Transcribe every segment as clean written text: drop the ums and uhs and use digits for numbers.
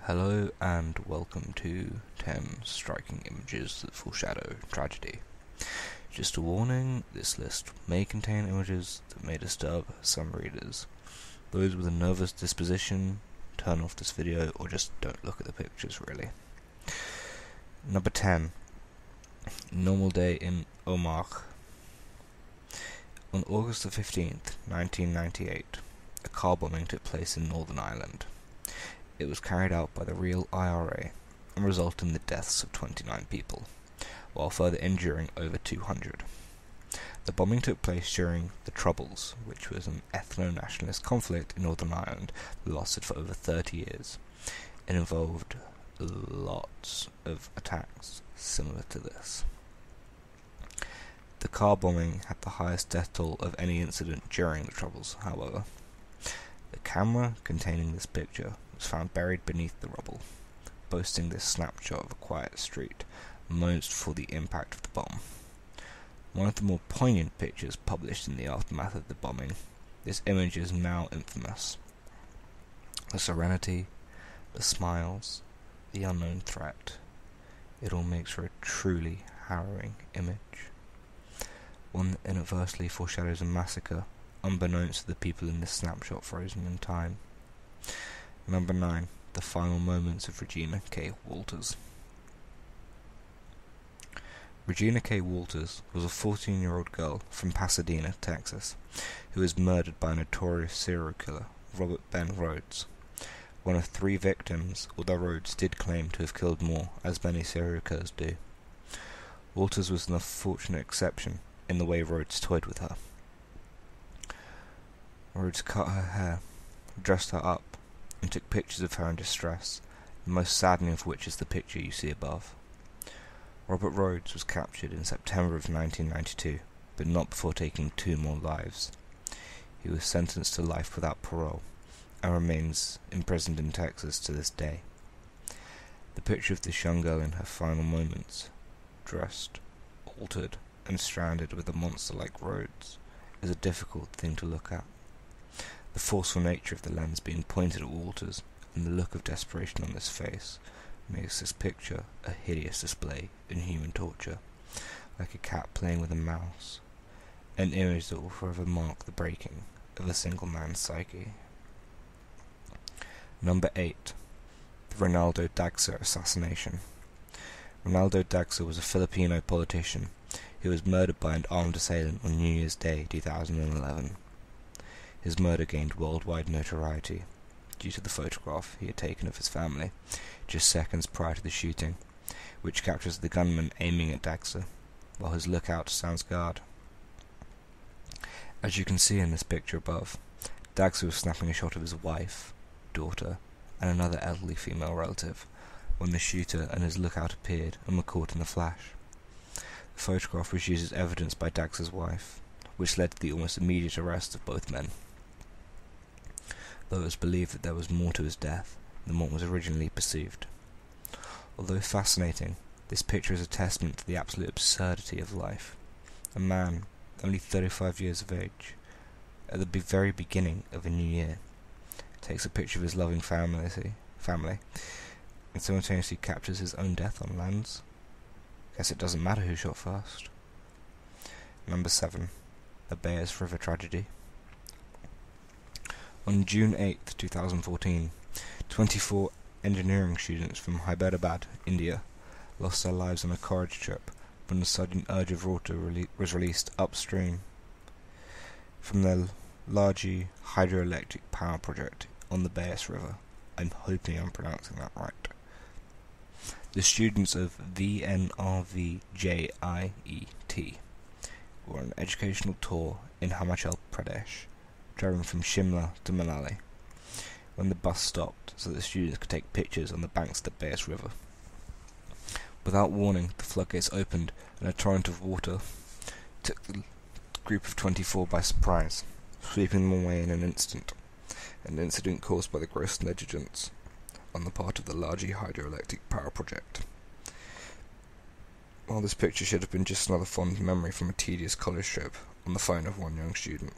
Hello and welcome to 10 Striking Images that Foreshadow Tragedy. Just a warning, this list may contain images that may disturb some readers. Those with a nervous disposition, turn off this video or just don't look at the pictures really. Number 10. Normal Day in Omagh. On August the 15th, 1998, a car bombing took place in Northern Ireland. It was carried out by the real IRA and resulted in the deaths of 29 people, while further injuring over 200. The bombing took place during the Troubles, which was an ethno-nationalist conflict in Northern Ireland that lasted for over 30 years. It involved lots of attacks similar to this. The car bombing had the highest death toll of any incident during the Troubles, however. The camera containing this picture was found buried beneath the rubble, boasting this snapshot of a quiet street, moments before the impact of the bomb. One of the more poignant pictures published in the aftermath of the bombing, this image is now infamous. The serenity, the smiles, the unknown threat, it all makes for a truly harrowing image. One that inadvertently foreshadows a massacre, unbeknownst to the people in this snapshot frozen in time. Number 9. The final moments of Regina K. Walters. Regina K. Walters was a 14-year-old girl from Pasadena, Texas, who was murdered by a notorious serial killer, Robert Ben Rhodes. One of 3 victims, although Rhodes did claim to have killed more, as many serial killers do. Walters was an unfortunate exception in the way Rhodes toyed with her. Rhodes cut her hair, dressed her up, and took pictures of her in distress, the most saddening of which is the picture you see above. Robert Rhodes was captured in September of 1992, but not before taking 2 more lives. He was sentenced to life without parole, and remains imprisoned in Texas to this day. The picture of this young girl in her final moments, dressed, altered, and stranded with a monster like Rhodes, is a difficult thing to look at. The forceful nature of the lens being pointed at Walters, and the look of desperation on his face, makes this picture a hideous display in human torture, like a cat playing with a mouse, an image that will forever mark the breaking of a single man's psyche. Number 8. The Ronaldo Dagsa assassination. Ronaldo Dagsa was a Filipino politician who was murdered by an armed assailant on New Year's Day 2011. His murder gained worldwide notoriety due to the photograph he had taken of his family just seconds prior to the shooting, which captures the gunman aiming at Dagsa while his lookout stands guard. As you can see in this picture above, Dagsa was snapping a shot of his wife, daughter, and another elderly female relative when the shooter and his lookout appeared and were caught in the flash. The photograph was used as evidence by Dagsa's wife, which led to the almost immediate arrest of both men, though it was believed that there was more to his death than what was originally perceived. Although fascinating, this picture is a testament to the absolute absurdity of life. A man, only 35 years of age, at the very beginning of a new year, takes a picture of his loving family, and simultaneously captures his own death on lens. Guess it doesn't matter who shot first. Number 7. The Beas River Tragedy. On June 8, 2014, 24 engineering students from Hyderabad, India, lost their lives on a college trip when a sudden urge of water was released upstream from their Largi hydroelectric power project on the Beas River. I'm hoping I'm pronouncing that right. The students of VNRVJIET were on an educational tour in Himachal Pradesh, driving from Shimla to Manali, when the bus stopped so that the students could take pictures on the banks of the Beas River. Without warning, the floodgates opened and a torrent of water took the group of 24 by surprise, sweeping them away in an instant, an incident caused by the gross negligence on the part of the Largi hydroelectric power project. While this picture should have been just another fond memory from a tedious college trip on the phone of one young student,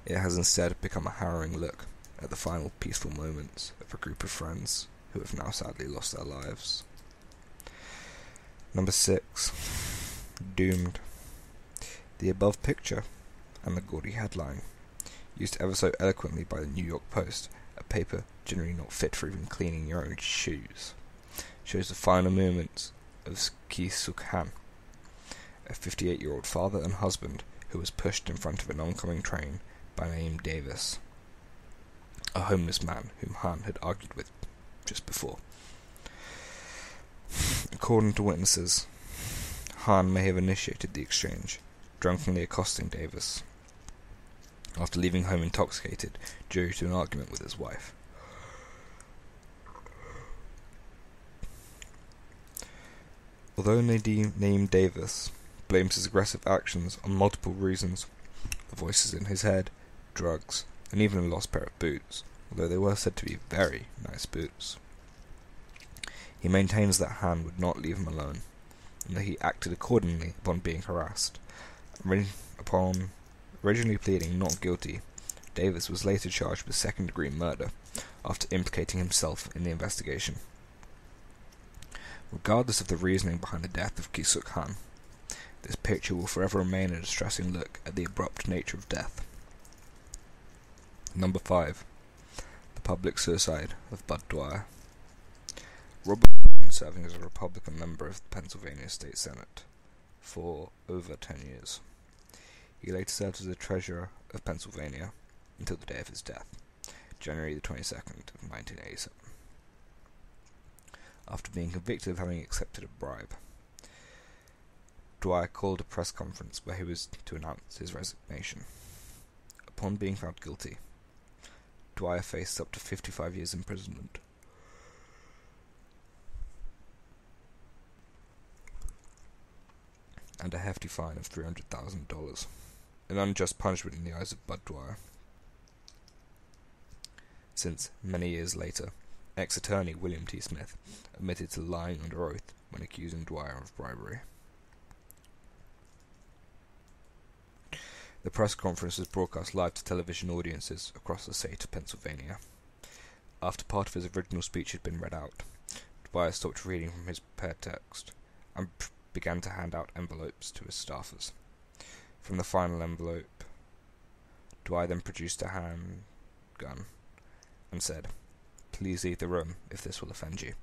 it has instead become a harrowing look at the final peaceful moments of a group of friends who have now sadly lost their lives. Number 6. Doomed. The above picture, and the gaudy headline, used ever so eloquently by the New York Post, a paper generally not fit for even cleaning your own shoes, shows the final moments of Ki-Suk Han, a 58-year-old father and husband who was pushed in front of an oncoming train by a man named Davis, a homeless man whom Han had argued with just before. According to witnesses, Han may have initiated the exchange, drunkenly accosting Davis, after leaving home intoxicated due to an argument with his wife. Although named Davis blames his aggressive actions on multiple reasons: the voices in his head, drugs, and even a lost pair of boots, although they were said to be very nice boots. He maintains that Han would not leave him alone, and that he acted accordingly upon being harassed. Upon originally pleading not guilty, Davis was later charged with second-degree murder after implicating himself in the investigation. Regardless of the reasoning behind the death of Ki-Suk Han, this picture will forever remain a distressing look at the abrupt nature of death. Number 5. The public suicide of Bud Dwyer. Robert, serving as a Republican member of the Pennsylvania State Senate for over 10 years. He later served as the treasurer of Pennsylvania until the day of his death, January the 22nd of 1987. After being convicted of having accepted a bribe, Dwyer called a press conference where he was to announce his resignation. Upon being found guilty, Dwyer faced up to 55 years imprisonment. And a hefty fine of $300,000, an unjust punishment in the eyes of Bud Dwyer, since many years later, ex-attorney William T. Smith admitted to lying under oath when accusing Dwyer of bribery. The press conference was broadcast live to television audiences across the state of Pennsylvania. After part of his original speech had been read out, Dwyer stopped reading from his prepared text and began to hand out envelopes to his staffers. From the final envelope, Dwyer then produced a handgun and said, "Please leave the room if this will offend you."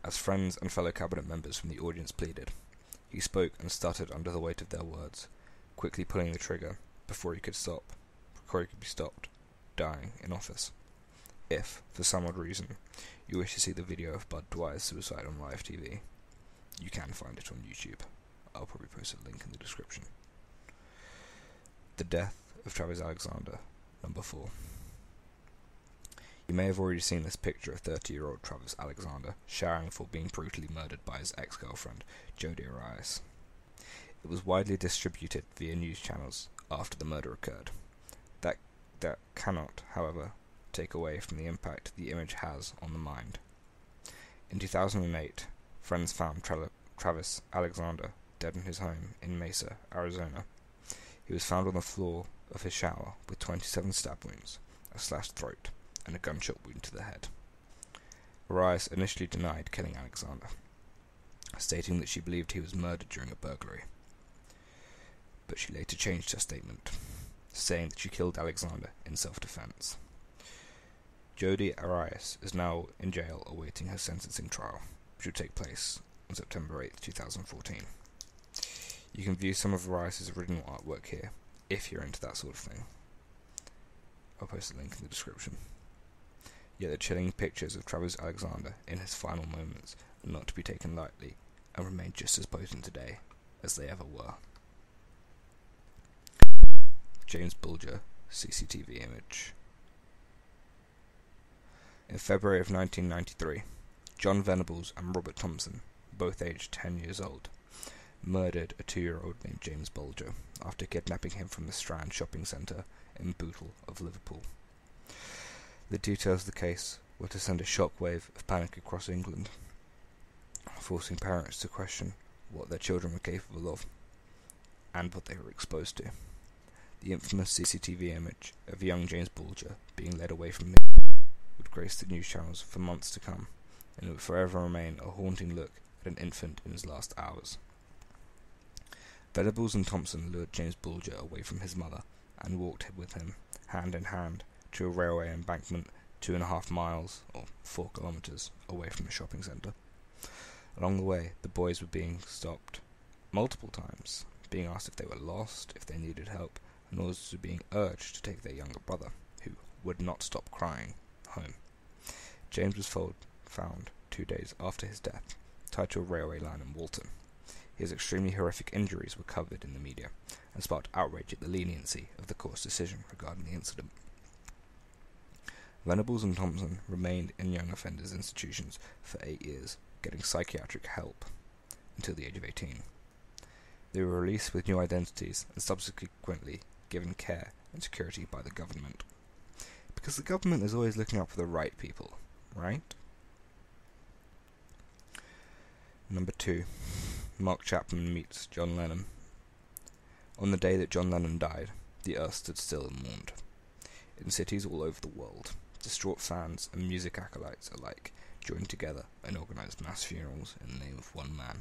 As friends and fellow cabinet members from the audience pleaded, he spoke and stuttered under the weight of their words, quickly pulling the trigger before he could be stopped, dying in office. If, for some odd reason, you wish to see the video of Bud Dwyer's suicide on live TV, you can find it on YouTube. I'll probably post a link in the description. The death of Travis Alexander, number 4. You may have already seen this picture of 30-year-old Travis Alexander showering for being brutally murdered by his ex-girlfriend, Jodi Arias. It was widely distributed via news channels after the murder occurred. That cannot, however, take away from the impact the image has on the mind. In 2008, friends found Travis Alexander dead in his home in Mesa, Arizona. He was found on the floor of his shower with 27 stab wounds, a slashed throat, and a gunshot wound to the head. Arias initially denied killing Alexander, stating that she believed he was murdered during a burglary. But she later changed her statement, saying that she killed Alexander in self-defense. Jodi Arias is now in jail awaiting her sentencing trial, which will take place on September 8, 2014. You can view some of Arias' original artwork here, if you're into that sort of thing. I'll post a link in the description. Yet the chilling pictures of Travis Alexander in his final moments are not to be taken lightly, and remain just as potent today as they ever were. James Bulger, CCTV image. In February of 1993, John Venables and Robert Thompson, both aged 10 years old, murdered a 2-year-old named James Bulger after kidnapping him from the Strand shopping centre in Bootle of Liverpool. The details of the case were to send a shockwave of panic across England, forcing parents to question what their children were capable of and what they were exposed to. The infamous CCTV image of young James Bulger being led away from me would grace the news channels for months to come, and it would forever remain a haunting look at an infant in his last hours. Venables and Thompson lured James Bulger away from his mother and walked with him, hand in hand, to a railway embankment 2.5 miles, or 4 kilometres, away from the shopping centre. Along the way, the boys were being stopped multiple times, being asked if they were lost, if they needed help, and also being urged to take their younger brother, who would not stop crying, home. James was found 2 days after his death, tied to a railway line in Walton. His extremely horrific injuries were covered in the media, and sparked outrage at the leniency of the court's decision regarding the incident. Venables and Thompson remained in young offenders' institutions for 8 years, getting psychiatric help, until the age of 18. They were released with new identities and subsequently given care and security by the government. Because the government is always looking out for the right people, right? Number 2. Mark Chapman meets John Lennon. On the day that John Lennon died, the earth stood still and mourned. In cities all over the world, distraught fans and music acolytes alike joined together and organised mass funerals in the name of one man.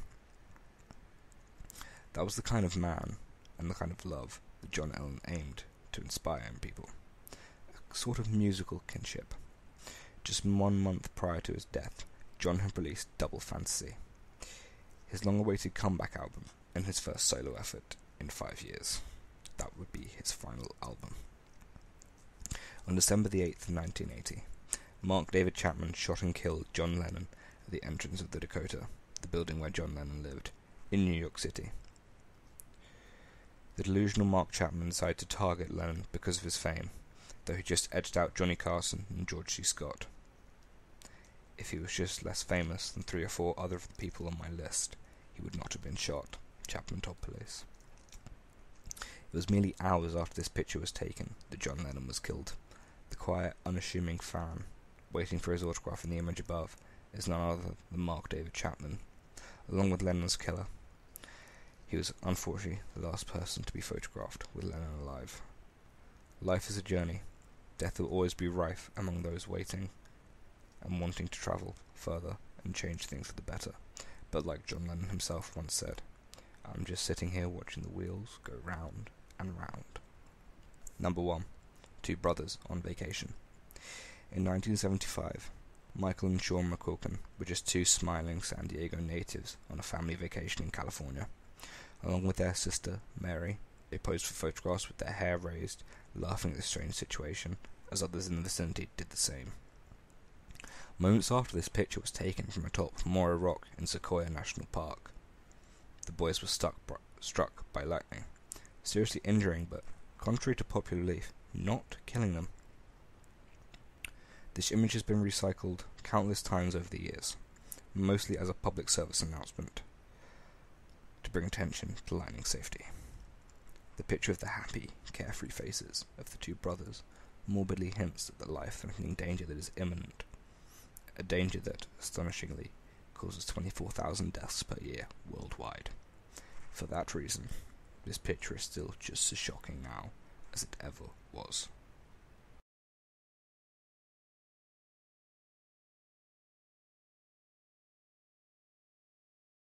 That was the kind of man and the kind of love that John Lennon aimed to inspire in people. A sort of musical kinship. Just 1 month prior to his death, John had released Double Fantasy, his long-awaited comeback album and his first solo effort in 5 years. That would be his final album. On December the 8th, 1980, Mark David Chapman shot and killed John Lennon at the entrance of the Dakota, the building where John Lennon lived, in New York City. The delusional Mark Chapman decided to target Lennon because of his fame, though he just edged out Johnny Carson and George C. Scott. If he was just less famous than 3 or 4 other of the people on my list, he would not have been shot, Chapman told police. It was merely hours after this picture was taken that John Lennon was killed. The quiet, unassuming fan, waiting for his autograph in the image above, is none other than Mark David Chapman, along with Lennon's killer. He was unfortunately the last person to be photographed with Lennon alive. Life is a journey. Death will always be rife among those waiting and wanting to travel further and change things for the better. But like John Lennon himself once said, I'm just sitting here watching the wheels go round and round. Number 1. 2 brothers on vacation. In 1975, Michael and Sean McQuilkin were just 2 smiling San Diego natives on a family vacation in California. Along with their sister, Mary, they posed for photographs with their hair raised, laughing at the strange situation, as others in the vicinity did the same. Moments after this picture was taken from atop Mora Rock in Sequoia National Park, the boys were struck by lightning, seriously injuring but, contrary to popular belief, not killing them. This image has been recycled countless times over the years, mostly as a public service announcement to bring attention to lightning safety. The picture of the happy, carefree faces of the 2 brothers morbidly hints at the life-threatening danger that is imminent, a danger that, astonishingly, causes 24,000 deaths per year worldwide. For that reason, this picture is still just as shocking now as it ever was.